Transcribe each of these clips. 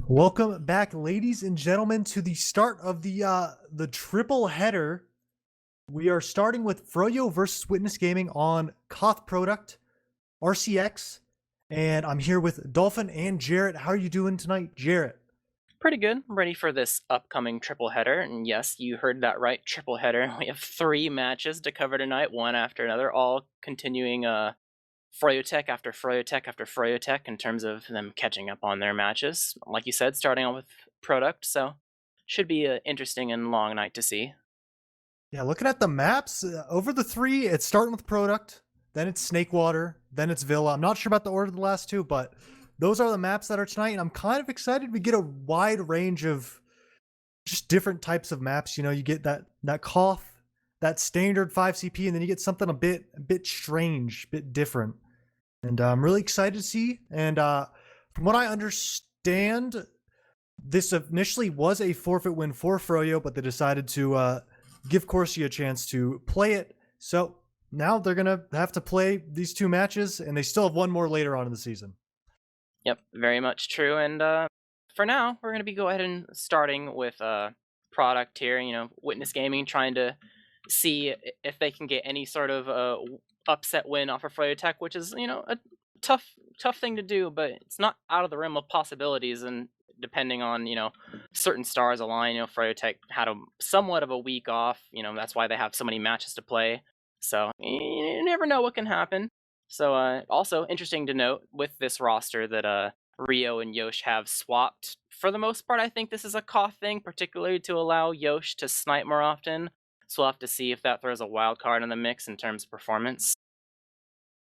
Welcome back, ladies and gentlemen, to the start of the triple header. We are starting with Froyo versus Witness Gaming on Koth Product, RCX, and I'm here with Dolphin and Jarrett. How are you doing tonight, Jarrett? Pretty good. I'm ready for this upcoming triple header. And yes, you heard that right, triple header. We have 3 matches to cover tonight, one after another, all continuing Froyotech after Froyotech after Froyotech in terms of them catching up on their matches. Like you said, starting on with product, so should be an interesting and long night to see. Yeah, looking at the maps, over the 3, it's starting with Product, then it's Snakewater, then it's Villa. I'm not sure about the order of the last 2, but those are the maps that are tonight, and I'm kind of excited. We get a wide range of just different types of maps. You know, you get that Koth, that standard 5 CP, and then you get something a bit strange, a bit different. And I'm really excited to see. And from what I understand, this initially was a forfeit win for Froyo, but they decided to give Corsi a chance to play it. So now they're gonna have to play these 2 matches, and they still have one more later on in the season. Yep, very much true. And for now, we're going to be go ahead and starting with product here. You know, Witness Gaming trying to see if they can get any sort of upset win off of Froyotech, which is a tough thing to do, but it's not out of the realm of possibilities. And depending on certain stars align, Froyotech had somewhat of a week off. That's why they have so many matches to play. So you never know what can happen. So also interesting to note with this roster that Rio and Yosh have swapped. For the most part, I think this is a Koth thing, particularly to allow Yosh to snipe more often. So we'll have to see if that throws a wild card in the mix in terms of performance.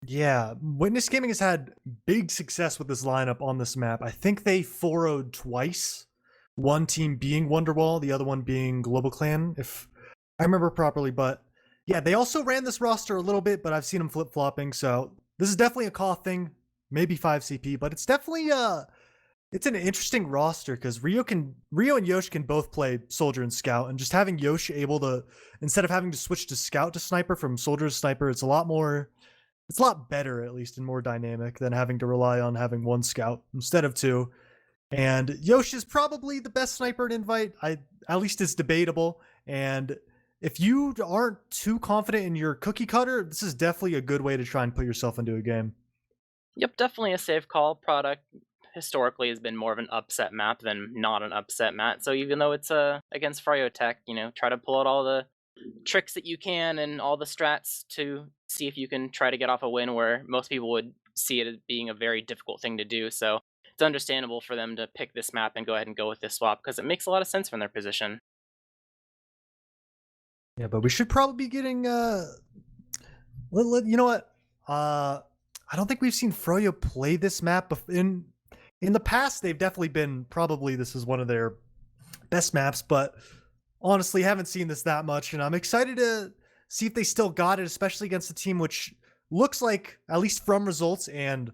Yeah, Witness Gaming has had big success with this lineup on this map. I think they 4-0'd twice. One team being Wonderwall, the other one being Global Clan, if I remember properly. But yeah, they also ran this roster a little bit, but I've seen them flip-flopping. So this is definitely a Koth thing, maybe 5 CP, but it's definitely it's an interesting roster because Rio and Yosh can both play Soldier and Scout, and just having Yosh able to, instead of having to switch to Scout to Sniper from Soldier to Sniper, it's a lot better, at least, and more dynamic than having to rely on having 1 Scout instead of 2. And Yosh is probably the best sniper in Invite. At least it's debatable. And if you aren't too confident in your cookie cutter, this is definitely a good way to try and put yourself into a game. Yep, definitely a safe call. Product historically has been more of an upset map than not an upset map. So even though it's against Fryotech, try to pull out all the tricks that you can and all the strats to see if you can try to get off a win where most people would see it as being a very difficult thing to do. So it's understandable for them to pick this map and go ahead and go with this swap because it makes a lot of sense from their position. Yeah, but we should probably be getting you know what? I don't think we've seen Froyo play this map in the past. They've definitely been, probably this is one of their best maps, but honestly haven't seen this that much, and I'm excited to see if they still got it, especially against a team which looks like, at least from results, and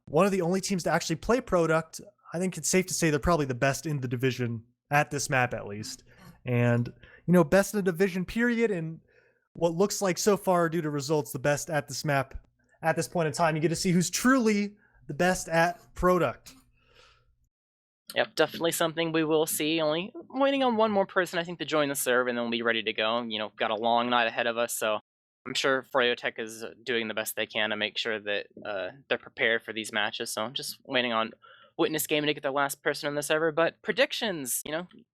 one of the only teams to actually play Product. I think it's safe to say they're probably the best in the division at this map, at least. And best in the division period, and what looks like so far due to results the best at this map at this point in time. You get to see who's truly the best at Product. Yep, definitely something we will see. Only waiting on one more person, I think, to join the serve, and then we'll be ready to go. Got a long night ahead of us, so I'm sure Froyotech is doing the best they can to make sure that they're prepared for these matches. So I'm just waiting on Witness Gaming to get the last person on the server. But predictions,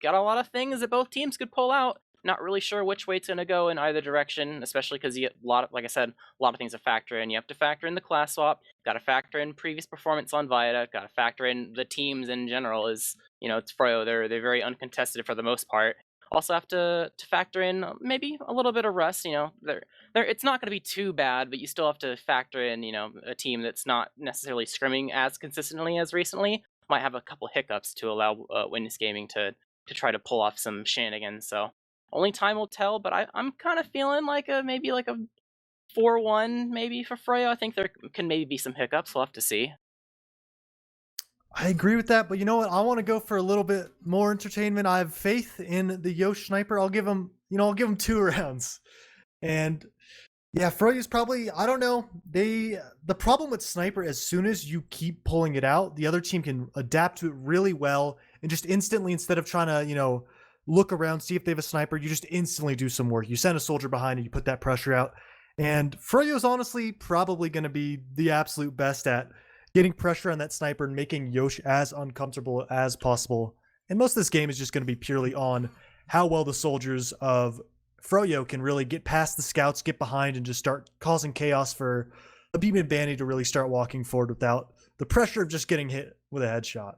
got a lot of things that both teams could pull out. Not really sure which way it's going to go in either direction, especially because you get like I said, a lot of things to factor in. You have to factor in the class swap, got to factor in previous performance on Viata, got to factor in the teams in general. It's Froyo, they're very uncontested for the most part. Also have to factor in maybe a little bit of rust. It's not going to be too bad, but you still have to factor in a team that's not necessarily scrimming as consistently as recently. Might have a couple hiccups to allow Witness Gaming to try to pull off some shenanigans. So only time will tell, but I'm kind of feeling like maybe like a 4-1 maybe for Froyo. I think there can maybe be some hiccups. We'll have to see. I agree with that, but you know what? I want to go for a little bit more entertainment. I have faith in the Yosh sniper. I'll give him 2 rounds. And Yeah, Froyo's probably, I don't know. The problem with Sniper, as soon as you keep pulling it out, the other team can adapt to it really well and just instantly, instead of trying to, look around, see if they have a sniper, you just instantly do some work. You send a soldier behind and you put that pressure out. And Froyo's honestly probably going to be the absolute best at getting pressure on that sniper and making Yosh as uncomfortable as possible. And most of this game is just going to be purely on how well the soldiers of Froyo can really get past the scouts, get behind, and just start causing chaos for a Beam and Banny to really start walking forward without the pressure of just getting hit with a headshot.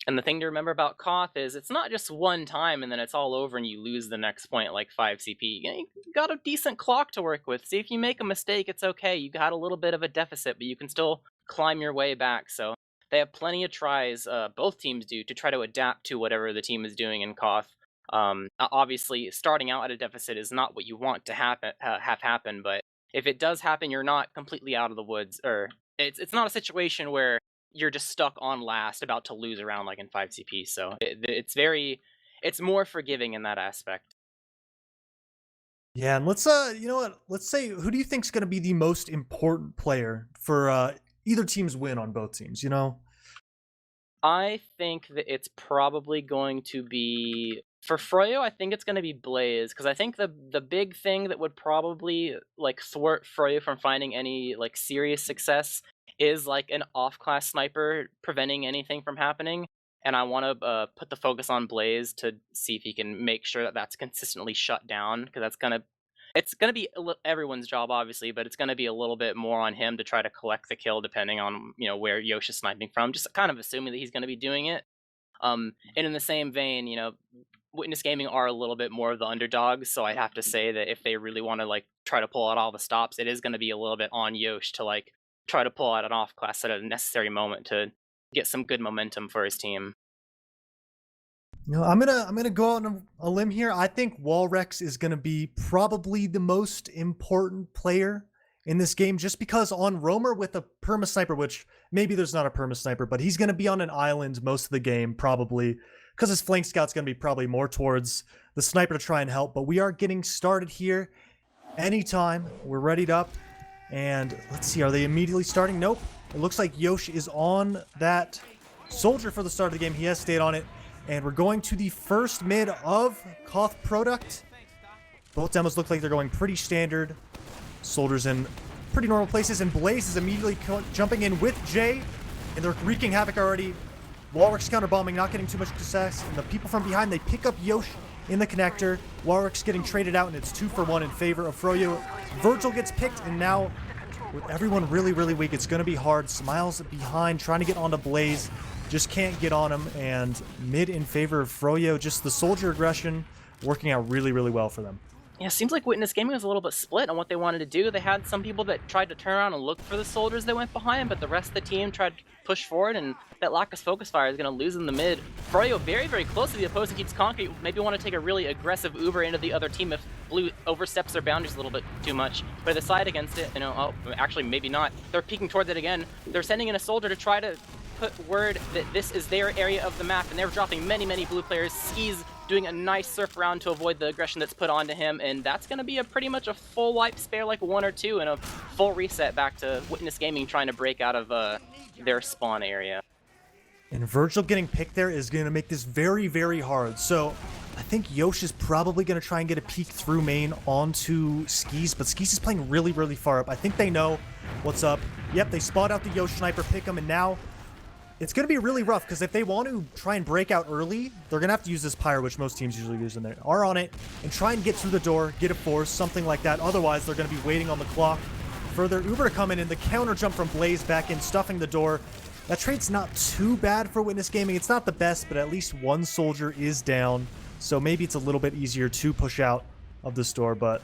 And the thing to remember about Koth is it's not just one time and then it's all over and you lose the next point at like 5 CP. You got a decent clock to work with. See, if you make a mistake, it's okay. You got a little bit of a deficit, but you can still climb your way back. So they have plenty of tries, both teams do, to try to adapt to whatever the team is doing in Koth. Obviously, starting out at a deficit is not what you want to have happen, but if it does happen, you're not completely out of the woods, or it's not a situation where you're just stuck on last, about to lose a round like in 5 CP. So it's more forgiving in that aspect. Yeah, and let's you know what? Let's say, who do you think's going to be the most important player for either team's win on both teams? I think that it's probably going to be for Froyo. I think it's going to be Blaze, because I think the big thing that would probably like thwart Froyo from finding any like serious success is like an off-class sniper preventing anything from happening. And I want to put the focus on Blaze to see if he can make sure that that's consistently shut down, because it's gonna be everyone's job, obviously, but it's gonna be a little bit more on him to try to collect the kill, depending on where Yosh is sniping from. Just kind of assuming that he's gonna be doing it. And in the same vein, Witness Gaming are a little bit more of the underdogs, so I have to say that if they really want to like try to pull out all the stops, it is gonna be a little bit on Yosh to like try to pull out an off class at a necessary moment to get some good momentum for his team. I'm gonna go out on a limb here. I think Walrex is gonna be probably the most important player in this game, just because on Roamer with a perma sniper, which maybe there's not a perma sniper, but he's gonna be on an island most of the game probably, because his flank scout's gonna be probably more towards the sniper to try and help. But we are getting started here. Anytime we're readied up, and let's see, are they immediately starting? Nope. It looks like Yosh is on that soldier for the start of the game. He has stayed on it. And we're going to the first mid of Koth product. Both demos look like they're going pretty standard. Soldiers in pretty normal places. And Blaze is immediately jumping in with Jay. And they're wreaking havoc already. Walrix counterbombing, not getting too much success. And the people from behind, they pick up Yosh in the connector. Walrix getting traded out, and it's 2-for-1 in favor of Froyo. Virgil gets picked, and now with everyone really, really weak, it's going to be hard. Smiles behind, trying to get onto Blaze. Just can't get on him, and mid in favor of Froyo. Just the soldier aggression working out really, really well for them. Yeah, seems like Witness Gaming was a little bit split on what they wanted to do. They had some people that tried to turn around and look for the soldiers that went behind, but the rest of the team tried to push forward, and that lack of focus fire is going to lose in the mid. Froyo very, very close to the opposing team's concrete. Maybe want to take a really aggressive Uber into the other team if Blue oversteps their boundaries a little bit too much. But they decide against it, actually maybe not. They're peeking towards it again. They're sending in a soldier to try to put word that this is their area of the map, and they're dropping many, many blue players. Ski's doing a nice surf round to avoid the aggression that's put onto him, and that's going to be pretty much a full wipe, spare like 1 or 2, and a full reset back to Witness Gaming trying to break out of their spawn area. And Virgil getting picked there is going to make this very, very hard. So I think Yosh is probably going to try and get a peek through main onto Skis, but Skis is playing really, really far up. I think they know what's up. Yep, they spot out the Yosh sniper, pick him, and now it's going to be really rough, because if they want to try and break out early, they're going to have to use this pyre, which most teams usually use, and they are on it, and try and get through the door, get a force, something like that. Otherwise, they're going to be waiting on the clock for their Uber to come in, and the counter jump from Blaze back in, stuffing the door. That trade's not too bad for Witness Gaming. It's not the best, but at least one soldier is down, so maybe it's a little bit easier to push out of this door. But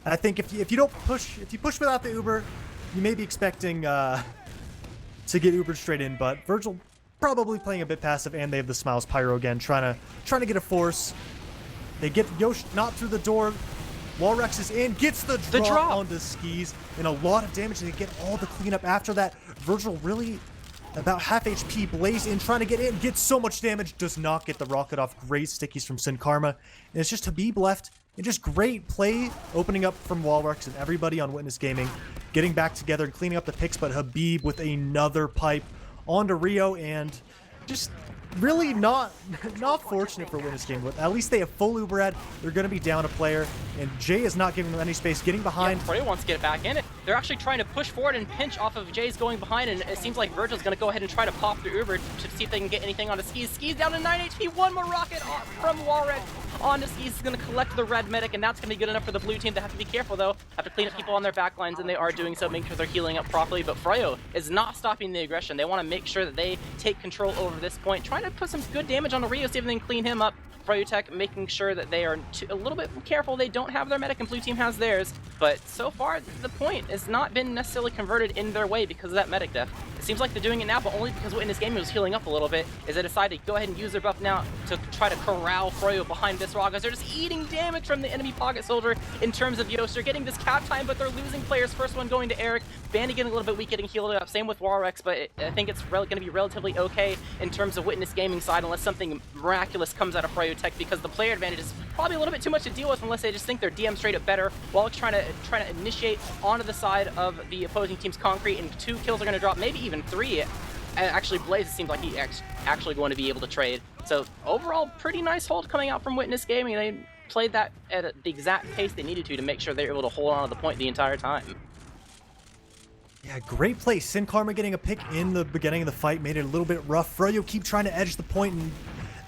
I think if you push without the Uber, you may be expecting to get Ubered straight in, but Virgil probably playing a bit passive, and they have the Smiles Pyro again, trying to get a force. They get Yosh not through the door. Walrex is in, gets the drop onto Skis, and a lot of damage. They get all the cleanup after that. Virgil really about half HP. Blaze in, trying to get in, gets so much damage, does not get the rocket off. Great stickies from Sin Karma. And it's just Habib left, And just great play opening up from Walrex and everybody on Witness Gaming, getting back together and cleaning up the picks, but Habib with another pipe onto Rio, and just really not fortunate for Witness Gaming. But at least they have full Uberad. They're going to be down a player, and Jay is not giving them any space, getting behind. Yeah, Froyo wants to get it back in it. They're actually trying to push forward and pinch off of Jay's going behind, and it seems like Virgil's going to go ahead and try to pop through Uber to see if they can get anything onto Skis. Skis down to 9 HP, one more rocket from Walrex onto Skis. Is going to collect the red medic, and that's going to be good enough for the blue team. They have to be careful, though. Have to clean up people on their back lines, and they are doing so, making sure they're healing up properly. But Froyo is not stopping the aggression. They want to make sure that they take control over this point, trying to put some good damage on the Rio, see if they can clean him up. Froyotech making sure that they are a little bit careful. They don't have their medic, and blue team has theirs. But so far, the point has not been necessarily converted in their way because of that medic death. It seems like they're doing it now, but only because Witness Gaming was healing up a little bit, is they decided to go ahead and use their buff now to try to corral Froyo behind this rock, as they're just eating damage from the enemy pocket soldier in terms of Yosh. They're getting this cap time, but they're losing players. First one going to Eric. Bandy getting a little bit weak, getting healed up. Same with Walrex, but I think it's going to be relatively okay in terms of Witness Gaming side, unless something miraculous comes out of Froyotech, because the player advantage is probably a little bit too much to deal with unless they just think they're DM straight up better. Walrex trying to initiate onto the side of the opposing team's concrete, and 2 kills are going to drop, maybe even 3. Actually, Blaze, it seems like he's actually going to be able to trade. So overall, pretty nice hold coming out from Witness Gaming. They played that at the exact pace they needed to make sure they were able to hold on to the point the entire time. Yeah, great play. Sin Karma getting a pick in the beginning of the fight made it a little bit rough. Froyo keep trying to edge the point, and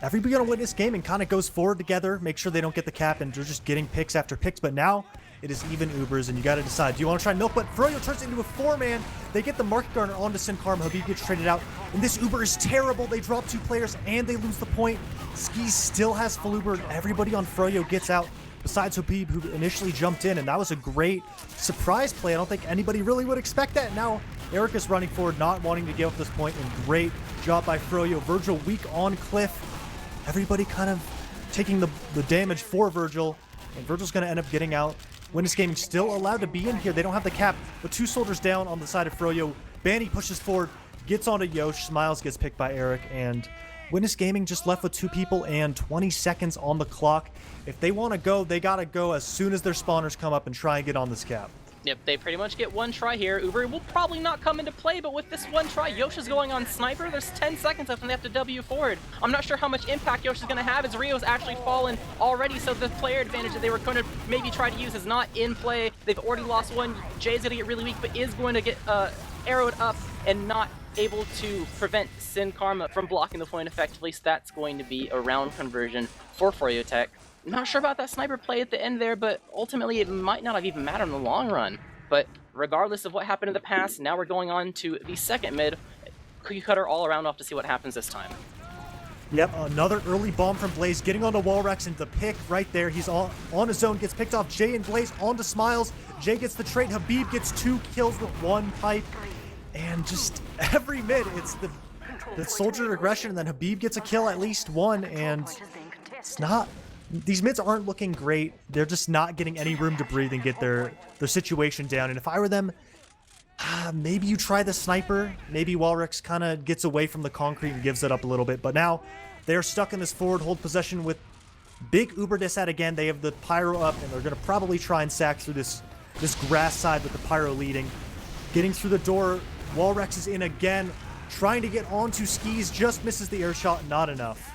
everybody on Witness Gaming kind of goes forward together, make sure they don't get the cap, and they're just getting picks after picks. But now it is even Ubers, and you got to decide, do you want to try milk? But Froyo turns it into a 4-man. They get the Market Garner onto Sin Karma. Habib gets traded out, and this Uber is terrible. They drop 2 players, and they lose the point. Skis still has full Uber, and everybody on Froyo gets out, besides Habib, who initially jumped in, and that was a great surprise play. I don't think anybody really would expect that. Now Eric is running forward, not wanting to give up this point, and great job by Froyo. Virgil weak on Cliff. Everybody kind of taking the damage for Virgil, and Virgil's going to end up getting out. Witness Gaming still allowed to be in here. They don't have the cap, but 2 soldiers down on the side of Froyo. Banny pushes forward, gets onto Yosh. Smiles gets picked by Eric, and Witness Gaming just left with 2 people and 20 seconds on the clock. If they want to go, they got to go as soon as their spawners come up and try and get on this cap. Yep, they pretty much get 1 try here. Uber will probably not come into play, but with this 1 try, Yosh is going on Sniper. There's 10 seconds left and they have to W forward. I'm not sure how much impact Yosh is going to have, as Rio's actually fallen already, so the player advantage that they were going to maybe try to use is not in play. They've already lost 1. Jay's going to get really weak, but is going to get arrowed up and not able to prevent Sin Karma from blocking the point effectively, so that's going to be a round conversion for Froyotech. Not sure about that sniper play at the end there, but ultimately it might not have even mattered in the long run. But regardless of what happened in the past, now we're going on to the second mid. Cookie cutter all around, off to see what happens this time. Yep, another early bomb from Blaze, getting onto Walrex, and the pick right there. He's on his zone, gets picked off. Jay and Blaze onto Smiles. Jay gets the trade. Habib gets 2 kills with 1 pipe. And just every mid, it's the soldier aggression, and then Habib gets a kill, at least 1, and it's not... These mids aren't looking great. They're just not getting any room to breathe and get their situation down. And if I were them, maybe you try the sniper. Maybe Walrex kind of gets away from the concrete and gives it up a little bit. But now they're stuck in this forward hold possession with big Uber Disat again. They have the Pyro up, and they're going to probably try and sack through this grass side with the Pyro leading. Getting through the door, Walrex is in again, trying to get onto Skis, just misses the air shot, not enough.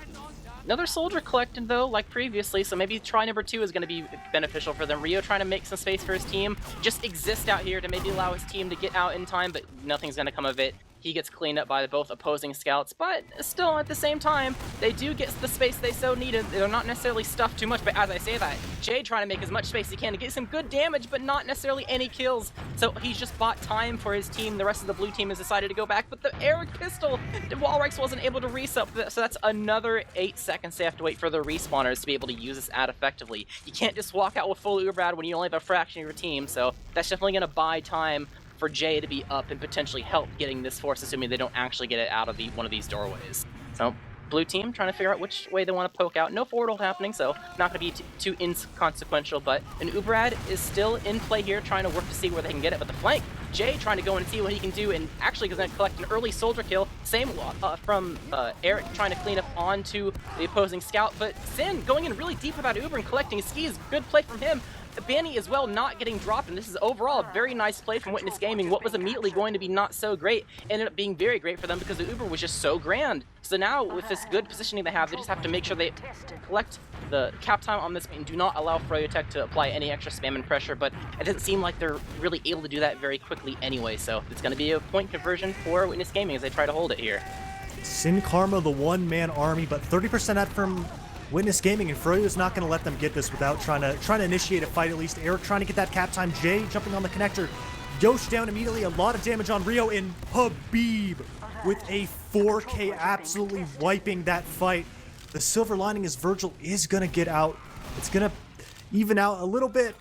Another soldier collected, though, like previously, so maybe try number 2 is going to be beneficial for them. Rio trying to make some space for his team, just exist out here to maybe allow his team to get out in time, but nothing's going to come of it. He gets cleaned up by both opposing scouts, but still, at the same time, they do get the space they so needed. They're not necessarily stuffed too much, but as I say that, Jay trying to make as much space as he can to get some good damage, but not necessarily any kills. So he's just bought time for his team. The rest of the blue team has decided to go back, but the Eric pistol, Walrex wasn't able to reset, so that's another 8 seconds they have to wait for the respawners to be able to use this ad effectively. You can't just walk out with full Uberad when you only have a fraction of your team, so that's definitely going to buy time for Jay to be up and potentially help getting this force, assuming they don't actually get it out of one of these doorways. So, blue team trying to figure out which way they want to poke out. No forward hold happening, so not going to be too inconsequential, but an Uberad is still in play here, trying to work to see where they can get it, but the flank Jay trying to go in and see what he can do, and actually going to collect an early soldier kill. Same from Eric trying to clean up onto the opposing scout, but Sin going in really deep without Uber and collecting skis. Good play from him. Banny as well not getting dropped, and this is overall a very nice play from Witness Gaming. What was immediately going to be not so great ended up being very great for them because the Uber was just so grand. So now with this good positioning they have, they just have to make sure they collect the cap time on this and do not allow Froyotech to apply any extra spam and pressure, but it doesn't seem like they're really able to do that very quickly anyway, so it's going to be a point conversion for Witness Gaming as they try to hold it here. Sin Karma, the one-man army, but 30% out from Witness Gaming, and Froyo is not going to let them get this without trying to initiate a fight at least. Eric trying to get that cap time. Jay jumping on the connector. Yosh down immediately. A lot of damage on Rio, and Habib with a 4K absolutely wiping that fight. The silver lining is Virgil is going to get out. It's going to even out a little bit,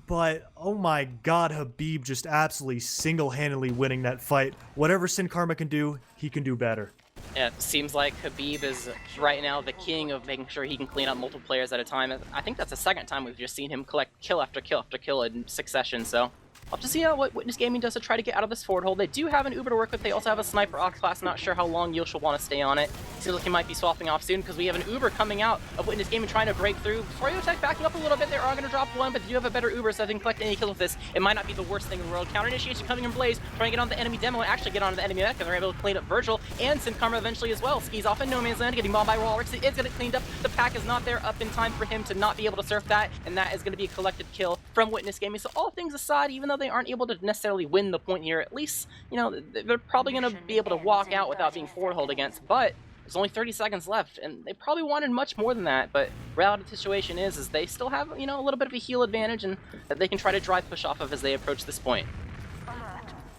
but oh my god, Habib just absolutely single-handedly winning that fight. Whatever Sin Karma can do, he can do better. Yeah, it seems like Habib is right now the king of making sure he can clean up multiple players at a time. I think that's the second time we've just seen him collect kill after kill after kill in succession, so I'll have to see what Witness Gaming does to try to get out of this forward hold. They do have an Uber to work with. They also have a Sniper Ox class. Not sure how long Yosh will want to stay on it. Seems like he might be swapping off soon because we have an Uber coming out of Witness Gaming trying to break through. Froyotech backing up a little bit. They are going to drop one, but they do have a better Uber, so they can collect any kills with this. It might not be the worst thing in the world. Counter initiation coming in Blaze, trying to get on the enemy demo and actually get onto the enemy mech, and they're able to clean up Virgil and Sin Karma eventually as well. Skis off in no man's land, getting bombed by Walrix. It is going to cleaned up. The pack is not there up in time for him to not be able to surf that, and that is going to be a collected kill from Witness Gaming. So all things aside, even though they aren't able to necessarily win the point here, at least, you know, they're probably going to be able to walk out without being forward hold against, but there's only 30 seconds left, and they probably wanted much more than that, but reality of the situation is they still have, you know, a little bit of a heal advantage and that they can try to drive push off of as they approach this point.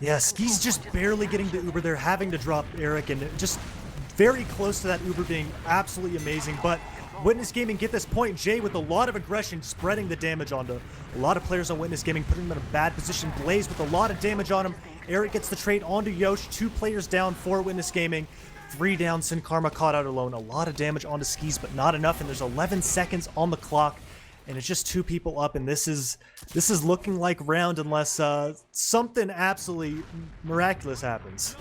Yeah, Ski's just barely getting the Uber there, having to drop Eric, and just very close to that Uber being absolutely amazing, but Witness Gaming get this point. Jay with a lot of aggression, spreading the damage onto a lot of players on Witness Gaming, putting them in a bad position. Blaze with a lot of damage on him. Eric gets the trade onto Yosh. 2 players down for Witness Gaming. 3 down, Sin Karma caught out alone. A lot of damage onto Skis, but not enough, and there's 11 seconds on the clock. And it's just 2 people up, and this is looking like round unless something absolutely miraculous happens.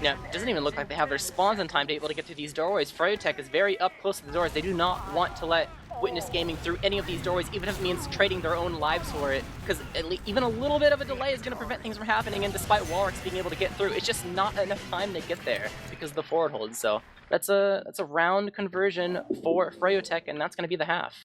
Yeah, it doesn't even look like they have their spawns in time to be able to get through these doorways. Froyotech is very up close to the doors. They do not want to let Witness Gaming through any of these doorways, even if it means trading their own lives for it, because even a little bit of a delay is going to prevent things from happening, and despite Walrix being able to get through, it's just not enough time to get there because of the forward hold. So that's a round conversion for Froyotech, and that's going to be the half.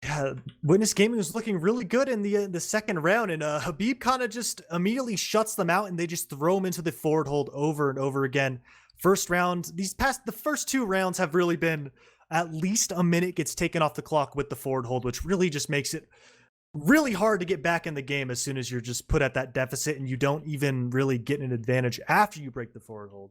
Yeah, Witness Gaming was looking really good in the second round, and Habib kind of just immediately shuts them out, and they just throw him into the forward hold over and over again. First round, the first 2 rounds have really been at least a minute gets taken off the clock with the forward hold, which really just makes it really hard to get back in the game as soon as you're just put at that deficit and you don't even really get an advantage after you break the forward hold.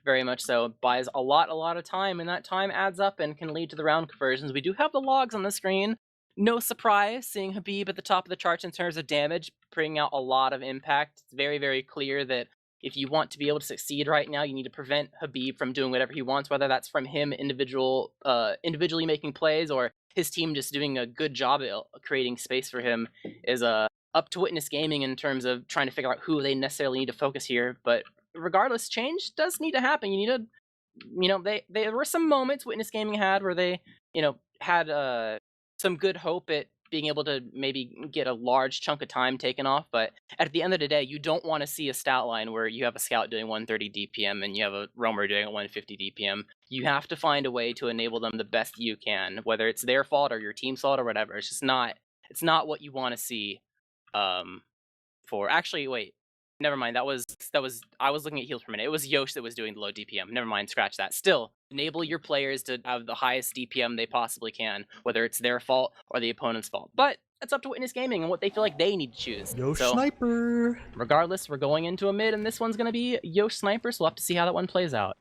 Very much so. It buys a lot of time, and that time adds up and can lead to the round conversions. We do have the logs on the screen. No surprise seeing Habib at the top of the charts in terms of damage, bringing out a lot of impact. It's very, very clear that if you want to be able to succeed right now, you need to prevent Habib from doing whatever he wants, whether that's from him individually making plays or his team just doing a good job at creating space for him is up to Witness Gaming in terms of trying to figure out who they necessarily need to focus here. But regardless, change does need to happen. You need to, you know, there were some moments Witness Gaming had where they, you know, had some good hope at being able to maybe get a large chunk of time taken off, but at the end of the day, you don't want to see a stat line where you have a scout doing 130 DPM and you have a roamer doing 150 DPM. You have to find a way to enable them the best you can, whether it's their fault or your team's fault or whatever. It's just not, it's not what you want to see. Actually, wait, never mind. That was I was looking at heals per minute. It was Yosh that was doing the low DPM. Never mind, scratch that. Still, enable your players to have the highest DPM they possibly can, whether it's their fault or the opponent's fault. But that's up to Witness Gaming and what they feel like they need to choose. Yosh Sniper! Regardless, we're going into a mid, and this one's going to be Yosh Sniper, so we'll have to see how that one plays out.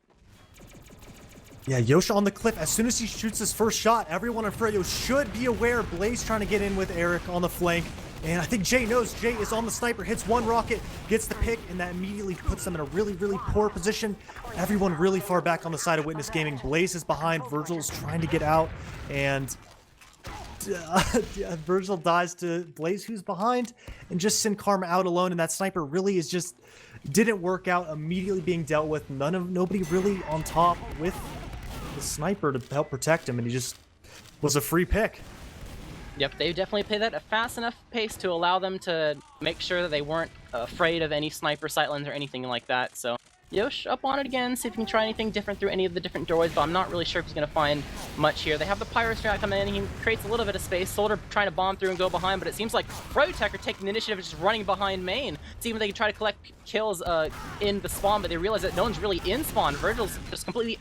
Yeah, Yosh on the cliff. As soon as he shoots his first shot, everyone on Froyo should be aware. Blaze trying to get in with Eric on the flank. And I think Jay knows. Jay is on the sniper, hits one rocket, gets the pick, and that immediately puts them in a really, really poor position. Everyone really far back on the side of Witness Gaming. Blaze is behind. Virgil's trying to get out. And Virgil dies to Blaze, who's behind, and just Sin Karma out alone. And that sniper really is just didn't work out. Immediately being dealt with. Nobody really on top with the sniper to help protect him, and he just was a free pick. Yep, they definitely played that at a fast enough pace to allow them to make sure that they weren't afraid of any sniper sightlines or anything like that. So Yosh up on it again, see if he can try anything different through any of the different doorways, but I'm not really sure if he's going to find much here. They have the Pyro Strat coming in, he creates a little bit of space. Soldier trying to bomb through and go behind, but it seems like Froyotech are taking the initiative, just running behind main. See if they can try to collect kills in the spawn, but they realize that no one's really in spawn. Virgil's just completely...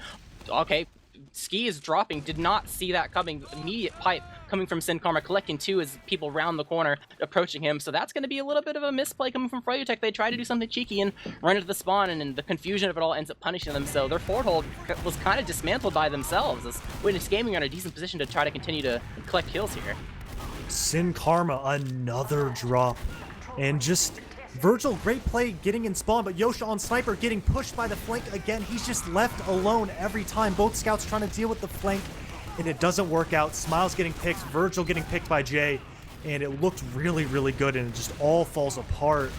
Okay, Ski is dropping, did not see that coming. Immediate pipe coming from Sin Karma, collecting 2 as people round the corner approaching him. So that's going to be a little bit of a misplay coming from Froyotech. They try to do something cheeky and run into the spawn, and the confusion of it all ends up punishing them. So their forward hold was kind of dismantled by themselves, as Witness Gaming are in a decent position to try to continue to collect kills here. Sin Karma, another drop. And just Virgil, great play getting in spawn, but Yosha on sniper getting pushed by the flank again. He's just left alone every time. Both scouts trying to deal with the flank, and it doesn't work out. Smiles getting picked, Virgil getting picked by Jay, and it looked really, really good, and it just all falls apart.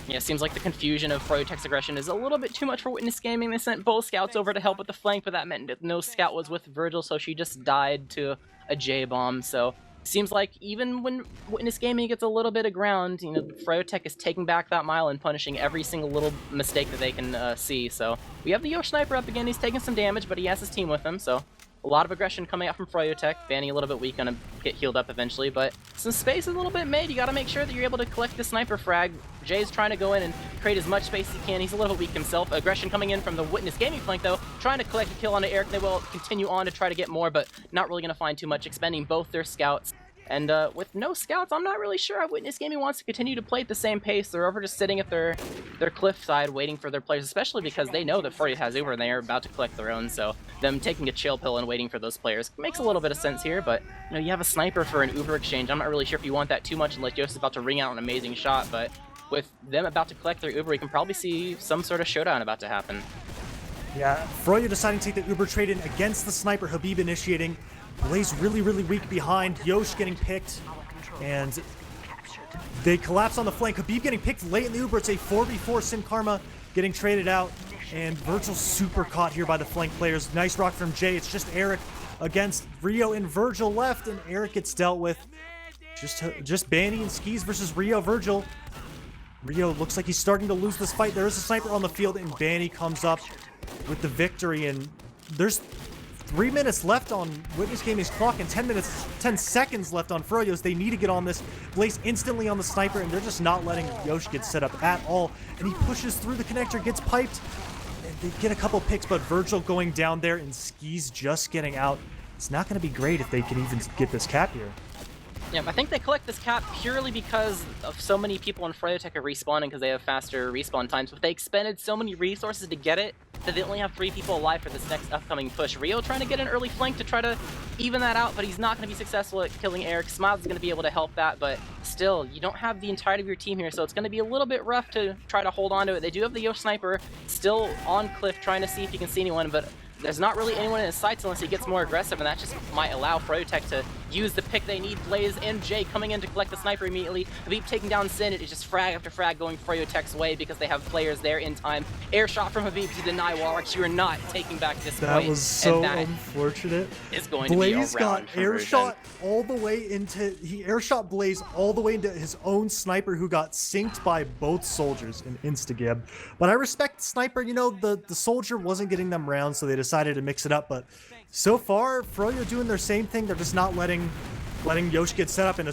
Yeah, it seems like the confusion of Froyotech's aggression is a little bit too much for Witness Gaming. They sent both scouts over to help with the flank, but that meant that no scout was with Virgil, so she just died to a J-bomb. So seems like even when Witness Gaming gets a little bit of ground, you know, Froyotech is taking back that mile and punishing every single little mistake that they can see. So we have the Yosh sniper up again. He's taking some damage, but he has his team with him, so a lot of aggression coming out from Froyotech. Banny a little bit weak, gonna get healed up eventually, but some space is a little bit made. You gotta make sure that you're able to collect the sniper frag. Jay's trying to go in and create as much space as he can. He's a little bit weak himself. Aggression coming in from the Witness Gaming flank, though, trying to collect a kill onto Eric. They will continue on to try to get more, but not really gonna find too much, expending both their scouts. And with no scouts, I'm not really sure how Witness Gaming wants to continue to play at the same pace. They're over just sitting at their cliff side waiting for their players, especially because they know that Froyo has Uber and they are about to collect their own, so them taking a chill pill and waiting for those players makes a little bit of sense here, but you know, you have a sniper for an Uber exchange. I'm not really sure if you want that too much unless Yost is about to ring out an amazing shot, but with them about to collect their Uber, you can probably see some sort of showdown about to happen. Yeah, Froyo deciding to take the Uber trade in against the sniper, Habib initiating. Blaze really, really weak behind. Yosh getting picked, and they collapse on the flank. Habib getting picked late in the Uber. It's a 4v4. Sin Karma getting traded out, and Virgil's super caught here by the flank players. Nice rock from Jay. It's just Eric against Rio and Virgil left, and Eric gets dealt with. Just Banny and Skis versus Rio. Virgil. Rio looks like he's starting to lose this fight. There is a sniper on the field, and Banny comes up with the victory, and there's 3 minutes left on Witness Gaming's clock and 10 seconds left on Froyo's. They need to get on this. Blaze instantly on the sniper, and they're just not letting Yosh get set up at all. And he pushes through the connector, gets piped, and they get a couple picks, but Virgil going down there and Skis just getting out. It's not going to be great if they can even get this cap here. Yeah, I think they collect this cap purely because of so many people in Froyotech are respawning because they have faster respawn times, but they expended so many resources to get it that they only have 3 people alive for this next upcoming push. Rio trying to get an early flank to try to even that out, but he's not going to be successful at killing Eric. Smiles is going to be able to help that, but still, you don't have the entirety of your team here, so it's going to be a little bit rough to try to hold on to it. They do have the Yosh sniper still on cliff trying to see if he can see anyone, but there's not really anyone in his sights unless he gets more aggressive, and that just might allow Froyotech to use the pick they need. Blaze and Jay coming in to collect the sniper immediately. Habib taking down Sin. It is just frag after frag going Froyotech's way because they have players there in time. Air shot from Habib to deny Walrix. You are not taking back this point. That was so unfortunate. It's going to Blaze be a round got air shot all the way into... He air shot Blaze all the way into his own sniper who got synced by both soldiers in Instagib. But I respect the sniper. You know, the soldier wasn't getting them rounds, so they decided to mix it up. But so far, Froyo doing their same thing. They're just not letting Yosh get set up, and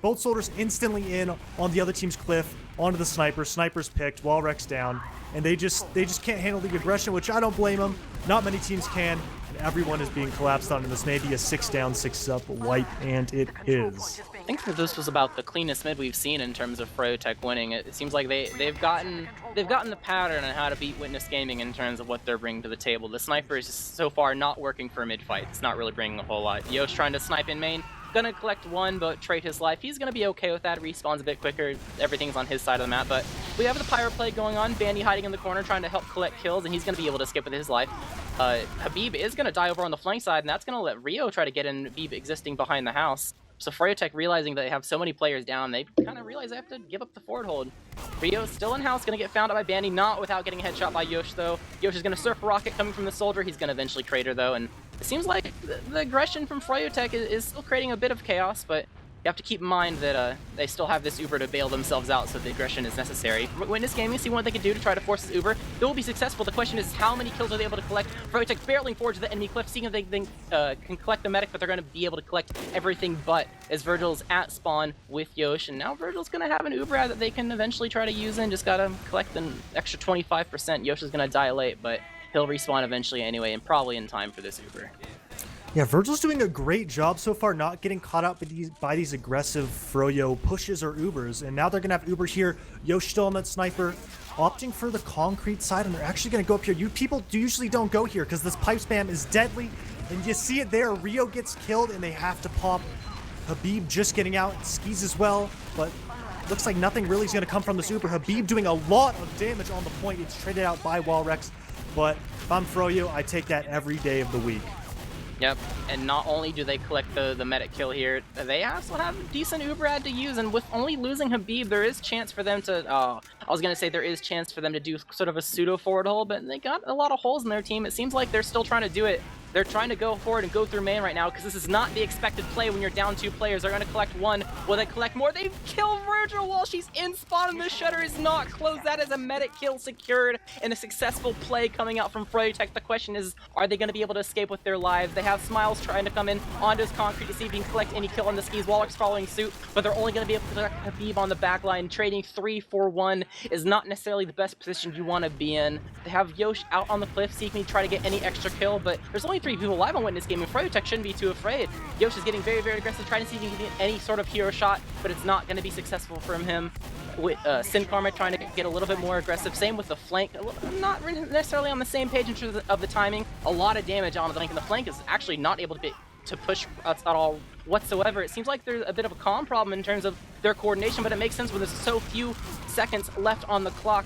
both soldiers instantly in on the other team's cliff onto the sniper. Sniper's picked, Walrex down, and they just can't handle the aggression, which I don't blame them. Not many teams can, and everyone is being collapsed on, and this may be a 6 down, 6 up wipe, and it is. I think that this was about the cleanest mid we've seen in terms of Froyotech winning. It seems like they've gotten the pattern on how to beat Witness Gaming in terms of what they're bringing to the table. The sniper is just so far not working for a mid fight. It's not really bringing a whole lot. Yosh trying to snipe in main. Gonna collect 1, but trade his life. He's gonna be okay with that. Respawns a bit quicker. Everything's on his side of the map, but we have the pyro play going on. Bandy hiding in the corner trying to help collect kills, and he's gonna be able to skip with his life. Habib is going to die over on the flank side, and that's going to let Rio try to get in Habib existing behind the house. So Froyotech, realizing that they have so many players down, they kind of realize they have to give up the forward hold. Rio still in house, going to get found out by Bandy, not without getting a headshot by Yosh, though. Yosh is going to surf a rocket coming from the soldier. He's going to eventually crater, though, and it seems like the aggression from Froyotech is still creating a bit of chaos, but you have to keep in mind that they still have this Uber to bail themselves out, so the aggression is necessary. Witness Gaming, see what they can do to try to force this Uber. They will be successful. The question is, how many kills are they able to collect? Froyotech barreling forward to the enemy cliff, seeing if they can collect the medic, but they're going to be able to collect everything but, as Virgil's at spawn with Yosh, and now Virgil's going to have an Uber that they can eventually try to use in. Just got to collect an extra 25%. Yosh is going to die late, but he'll respawn eventually anyway, and probably in time for this Uber. Yeah, Virgil's doing a great job so far, not getting caught up by these aggressive Froyo pushes or Ubers. And now they're going to have Uber here. Yosh still on that sniper, opting for the concrete side, and they're actually going to go up here. You people usually don't go here because this pipe spam is deadly. And you see it there. Rio gets killed, and they have to pop. Habib just getting out. Skis as well, but looks like nothing really is going to come from this Uber. Habib doing a lot of damage on the point. It's traded out by Walrex, but if I'm Froyo, I take that every day of the week. Yep, and not only do they collect the medic kill here, they also have a decent Uber ad to use, and with only losing Habib, there is chance for them to, I was going to say there is chance for them to do sort of a pseudo forward hold, but they got a lot of holes in their team. It seems like they're still trying to do it. They're trying to go forward and go through main right now, because this is not the expected play when you're down 2 players. They're going to collect 1. Will they collect more? They kill Virgil while she's in spawn, and the shutter is not closed. That is a medic kill secured, and a successful play coming out from Froyotech. The question is, are they going to be able to escape with their lives? They have Smiles trying to come in onto his concrete to see if he can collect any kill on the skis. Waller's following suit, but they're only going to be able to collect Habib on the back line. Trading 3-4-1 is not necessarily the best position you want to be in. They have Yosh out on the cliff, seeking to try to get any extra kill, but there's only 3 people alive on Witness Gaming. Froyotech shouldn't be too afraid. Yosh is getting very, very aggressive, trying to see if he can get any sort of hero shot, but it's not going to be successful from him. With Sin Karma trying to get a little bit more aggressive. Same with the flank. Not necessarily on the same page in terms of the timing. A lot of damage on the flank, and the flank is actually not able to push us at all whatsoever. It seems like there's a bit of a comm problem in terms of their coordination, but it makes sense when there's so few seconds left on the clock.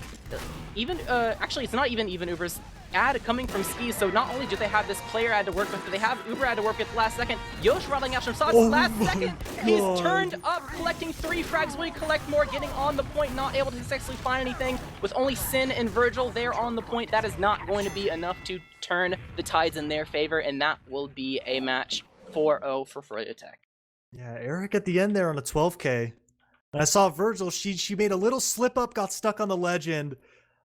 Even actually, it's not even Uber's ad coming from skis, so not only do they have this player ad to work with, but they have Uber ad to work with last second. Yosh rattling out some shots last second. He's turned up, collecting 3 frags. Will he collect more? Getting on the point, not able to successfully find anything. With only Sin and Virgil there on the point, that is not going to be enough to turn the tides in their favor, and that will be a match 4-0 for Froyotech. Yeah, Eric at the end there on a 12K. And I saw Virgil, she made a little slip up, got stuck on the ledge, and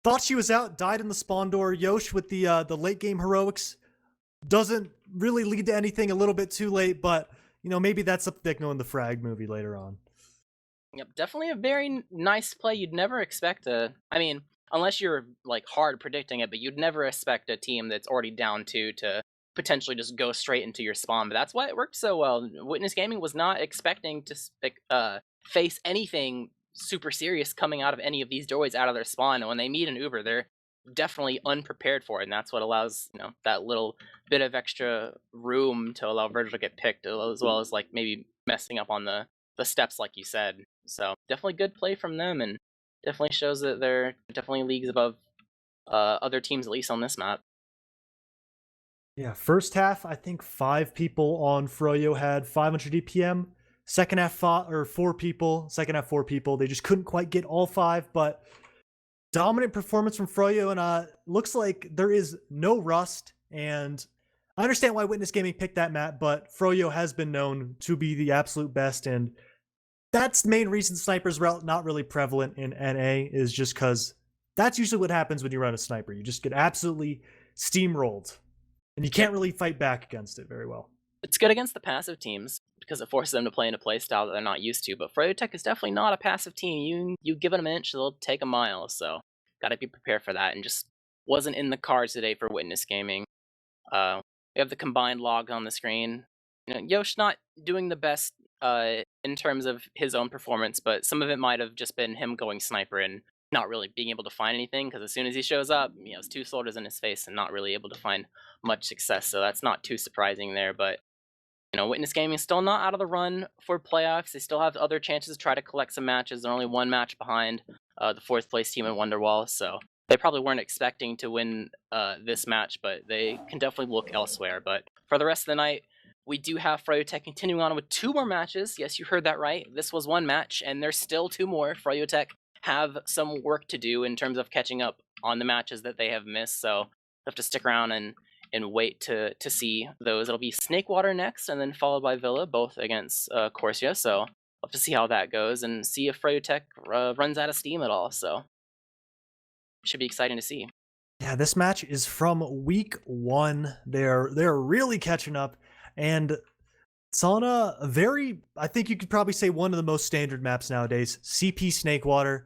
thought she was out, died in the spawn door. Yosh with the late game heroics doesn't really lead to anything, a little bit too late, but you know, maybe that's something they can go in the frag movie later on. Yep, definitely a very nice play. You'd never expect I mean, unless you're like hard predicting it, but you'd never expect a team that's already down 2 to potentially just go straight into your spawn. But that's why it worked so well. Witness Gaming was not expecting to face anything super serious coming out of any of these doorways out of their spawn, and when they meet an Uber, they're definitely unprepared for it, and that's what allows, you know, that little bit of extra room to allow Virgil to get picked, as well as like maybe messing up on the steps like you said. So definitely good play from them, and definitely shows that they're definitely leagues above other teams, at least on this map. Yeah, first half, I think 5 people on Froyo had 500 DPM. Second half, 4 people. Second half, 4 people. They just couldn't quite get all 5, but dominant performance from Froyo, and looks like there is no rust. And I understand why Witness Gaming picked that map, but Froyo has been known to be the absolute best, and that's the main reason snipers not really prevalent in NA, is just because that's usually what happens when you run a sniper. You just get absolutely steamrolled, and you can't really fight back against it very well. It's good against the passive teams because it forces them to play in a play style that they're not used to, but Froyotech is definitely not a passive team. You give them an inch, they'll take a mile, so gotta be prepared for that, and just wasn't in the cards today for Witness Gaming. We have the combined log on the screen. You know, Yosh not doing the best in terms of his own performance, but some of it might have just been him going sniper and not really being able to find anything, because as soon as he shows up, you know, it's 2 soldiers in his face and not really able to find much success, so that's not too surprising there. But you know, Witness Gaming is still not out of the run for playoffs. They still have other chances to try to collect some matches. They're only 1 match behind the 4th place team in Wonderwall, so they probably weren't expecting to win this match, but they can definitely look elsewhere. But for the rest of the night, we do have Froyotech continuing on with 2 more matches. Yes, you heard that right. This was 1 match, and there's still 2 more. Froyotech have some work to do in terms of catching up on the matches that they have missed, so have to stick around and wait to see those. It'll be Snakewater next, and then followed by Villa, both against Corsia. So we'll have to see how that goes and see if Froyotech runs out of steam at all. So should be exciting to see. Yeah, this match is from week 1. They're really catching up, and it's on a very, I think you could probably say, one of the most standard maps nowadays, CP Snakewater.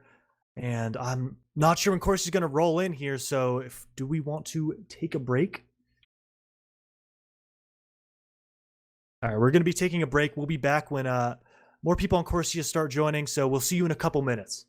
And I'm not sure when Corsia's going to roll in here, so do we want to take a break? All right, we're going to be taking a break. We'll be back when more people on Corsia start joining, so we'll see you in a couple minutes.